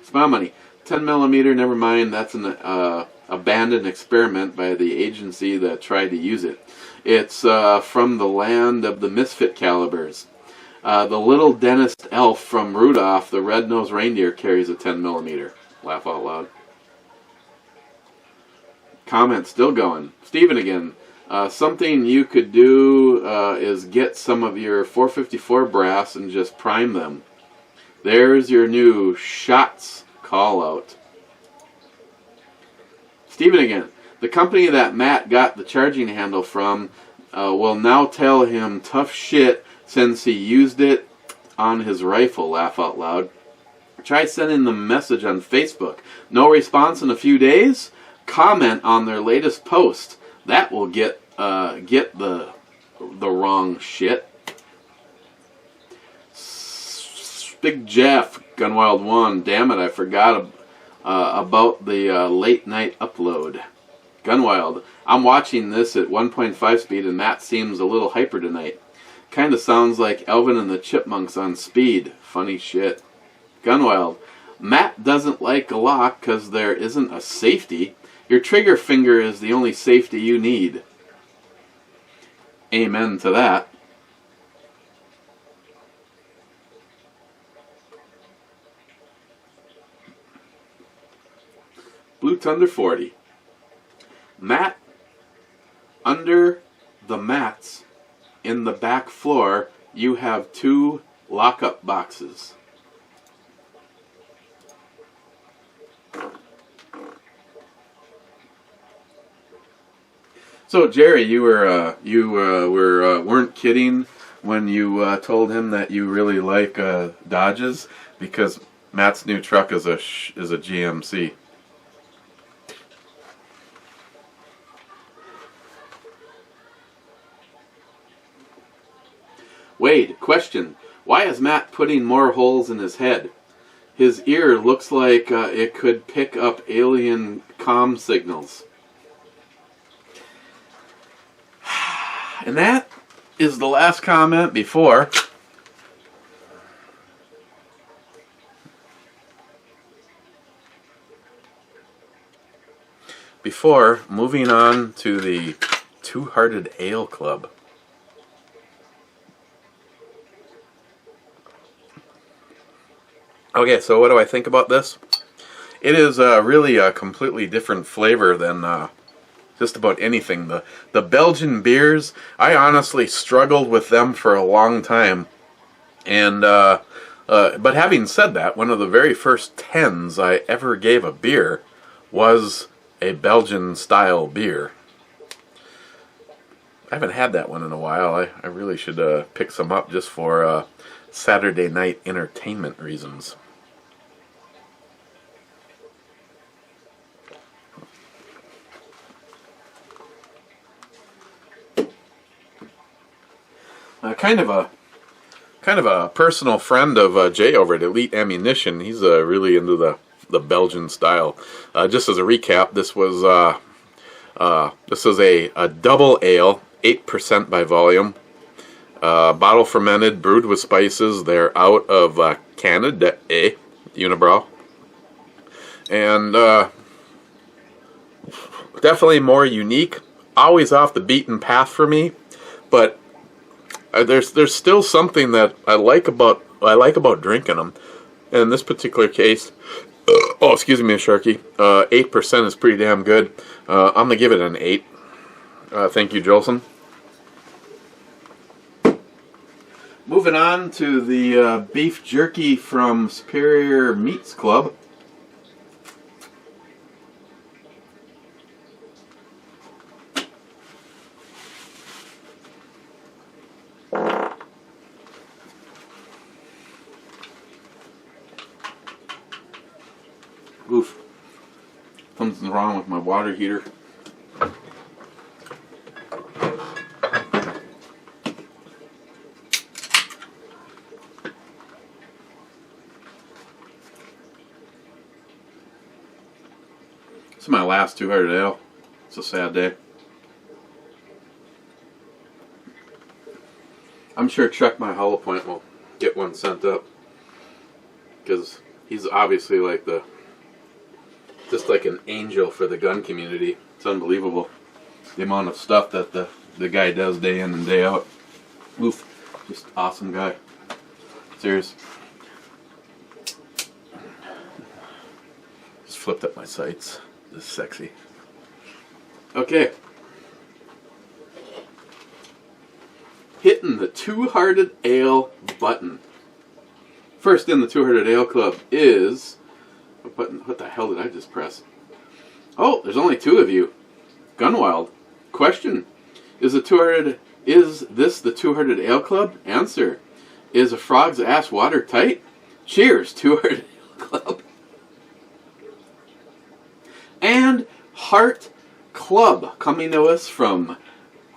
Smile Money. 10mm, never mind. That's an abandoned experiment by the agency that tried to use it. It's from the land of the misfit calibers. The little dentist elf from Rudolph the Red-Nosed Reindeer carries a 10mm. Laugh out loud. Comment still going. Steven again. Something you could do is get some of your 454 brass and just prime them. There's your new shots call out. Steven again. The company that Matt got the charging handle from will now tell him tough shit since he used it on his rifle. Laugh out loud. Try sending them a message on Facebook. No response in a few days? Comment on their latest post. That will get the wrong shit. Big Jeff, Gunwild 1. Damn it, I forgot about the late night upload. Gunwild, I'm watching this at 1.5 speed and Matt seems a little hyper tonight. Kinda sounds like Elvin and the Chipmunks on speed. Funny shit. Gunwild, Matt doesn't like Glock because there isn't a safety. Your trigger finger is the only safety you need. Amen to that. Blue Thunder 40. Matt, under the mats in the back floor, you have 2 lockup boxes. So Jerry, you weren't kidding when you told him that you really like Dodges, because Matt's new truck is a GMC. Wade, question. Why is Matt putting more holes in his head? His ear looks like it could pick up alien comm signals. And that is the last comment before moving on to the Two-Hearted Ale Club. Okay, so what do I think about this? It is really a completely different flavor than just about anything. The Belgian beers, I honestly struggled with them for a long time. And but having said that, one of the very first 10s I ever gave a beer was a Belgian style beer. I haven't had that one in a while. I really should pick some up just for Saturday night entertainment reasons. Kind of a personal friend of Jay over at Elite Ammunition. He's really into the Belgian style. Just as a recap, this was a double ale, 8% by volume, bottle fermented, brewed with spices. They're out of Canada, Unibrow, and definitely more unique. Always off the beaten path for me, but there's still something that I like about drinking them. And in this particular case, oh, excuse me, Sharky, 8% is pretty damn good. I'm gonna give it an 8. Thank you, Jolson. Moving on to the beef jerky from Superior Meats Club. Oof. Something's wrong with my water heater. This is my last 200 ale. It's a sad day. I'm sure Chuck, my hollow point, will get one sent up, because he's obviously like just like an angel for the gun community. It's unbelievable the amount of stuff that the guy does day in and day out. Oof, just awesome guy. Serious. Just flipped up my sights. This is sexy. Okay. Hitting the Two-Hearted Ale button. First in the Two-Hearted Ale Club is... What button? What the hell did I just press? Oh, there's only 2 of you. Gunwild. Question. Is this the Two-Hearted Ale Club? Answer. Is a frog's ass watertight? Cheers, Two-Hearted Ale Club. And Heart Club, coming to us from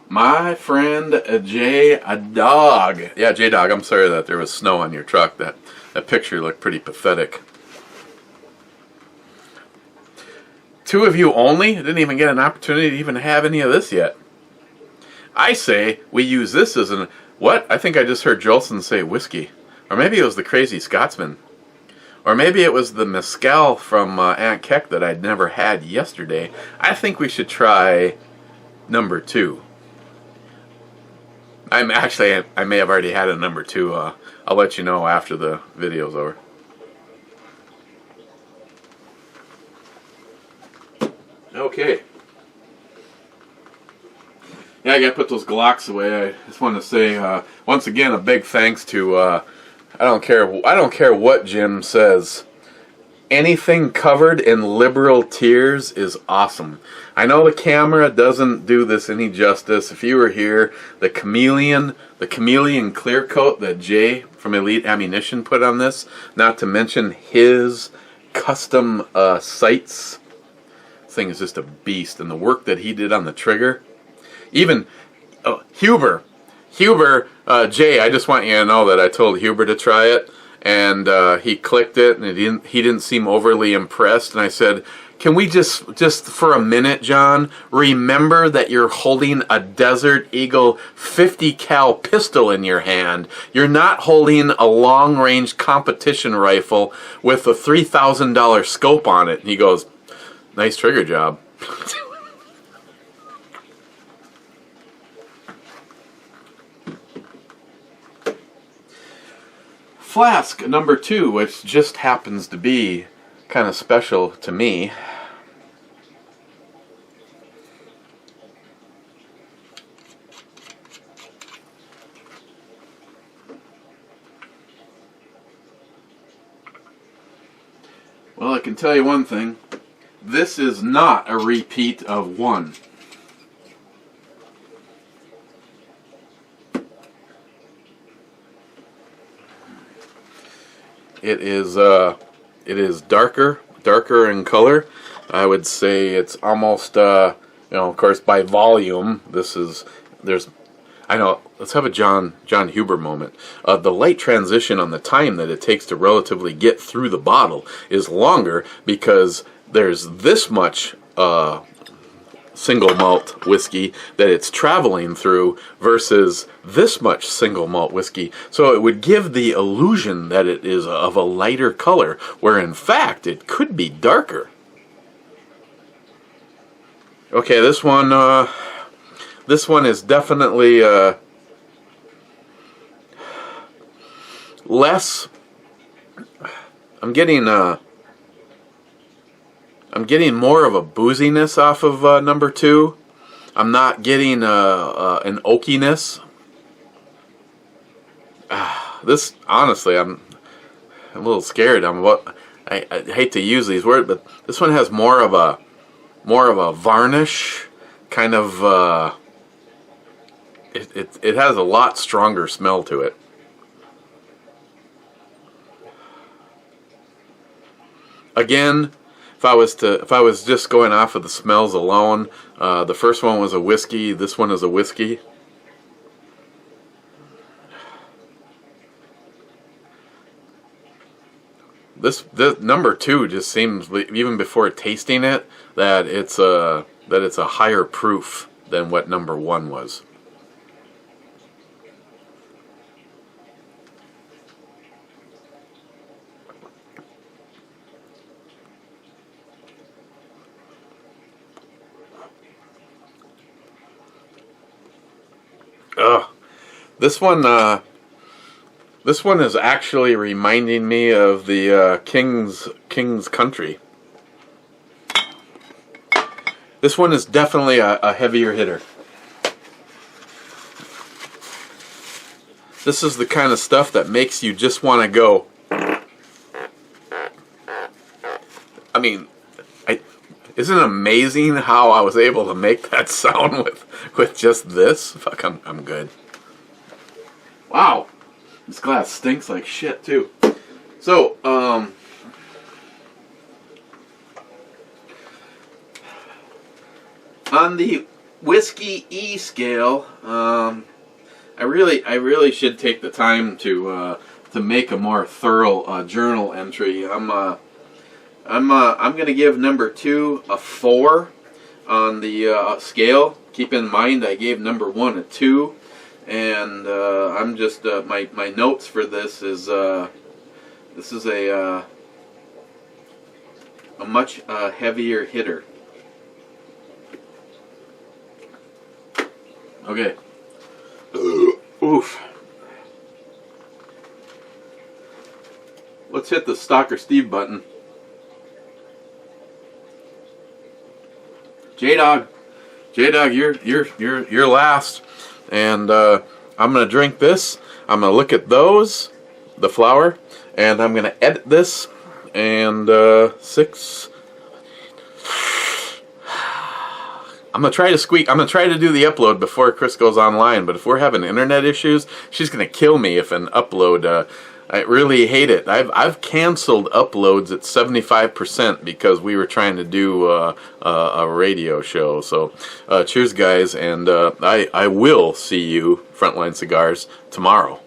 my friend J Dog. Yeah, J Dog, I'm sorry that there was snow on your truck. That picture looked pretty pathetic. 2 of you only? I didn't even get an opportunity to even have any of this yet. I say we use this as an... What? I think I just heard Jolson say whiskey. Or maybe it was the Crazy Scotsman. Or maybe it was the mezcal from Aunt Keck that I'd never had yesterday. I think we should try number 2. I may have already had a number 2. I'll let you know after the video's over. Okay. Yeah, I gotta put those Glocks away. I just want to say once again a big thanks to I don't care what Jim says. Anything covered in liberal tears is awesome. I know the camera doesn't do this any justice. If you were here, the chameleon clear coat that Jay from Elite Ammunition put on this, not to mention his custom sights. This thing is just a beast, and the work that he did on the trigger. Even Huber, Jay, I just want you to know that I told Huber to try it, and he clicked it, and he didn't seem overly impressed. And I said, "Can we just for a minute, John, remember that you're holding a Desert Eagle 50 cal pistol in your hand. You're not holding a long-range competition rifle with a $3,000 scope on it." And he goes, "Nice trigger job." Flask number 2, which just happens to be kind of special to me. Well, I can tell you one thing. This is not a repeat of one. It is darker in color. I would say it's almost, you know, of course by volume, I know, let's have a John Huber moment. The light transition on the time that it takes to relatively get through the bottle is longer because there's this much single malt whiskey that it's traveling through versus this much single malt whiskey. So it would give the illusion that it is of a lighter color, where in fact it could be darker. Okay, this one is definitely less. I'm getting more of a booziness off of number 2. I'm not getting an oakiness. This, honestly, I'm a little scared. I hate to use these words, but this one has more of a varnish kind of. It has a lot stronger smell to it. Again, if I was just going off of the smells alone, the first one was a whiskey. This one is a whiskey. This number 2 just seems, even before tasting it, that it's a higher proof than what number 1 was. This one is actually reminding me of the King's Country. This one is definitely a heavier hitter. This is the kind of stuff that makes you just want to go. I mean, isn't it amazing how I was able to make that sound with just this? Fuck, I'm good. Wow, this glass stinks like shit too. So, on the whiskey E scale, I really should take the time to make a more thorough journal entry. I'm gonna give number 2 a 4 on the scale. Keep in mind I gave number 1 a 2, and I'm just my notes for this is a much heavier hitter. Okay. Oof. Let's hit the Stalker Steve button. J-Dog, you're last, and I'm gonna drink this. I'm gonna look at the flour, and I'm gonna edit this. And 6. I'm gonna try to do the upload before Chris goes online. But if we're having internet issues, she's gonna kill me if an upload. I really hate it. I've canceled uploads at 75% because we were trying to do a radio show. So cheers, guys, and I will see you, Frontline Cigars, tomorrow.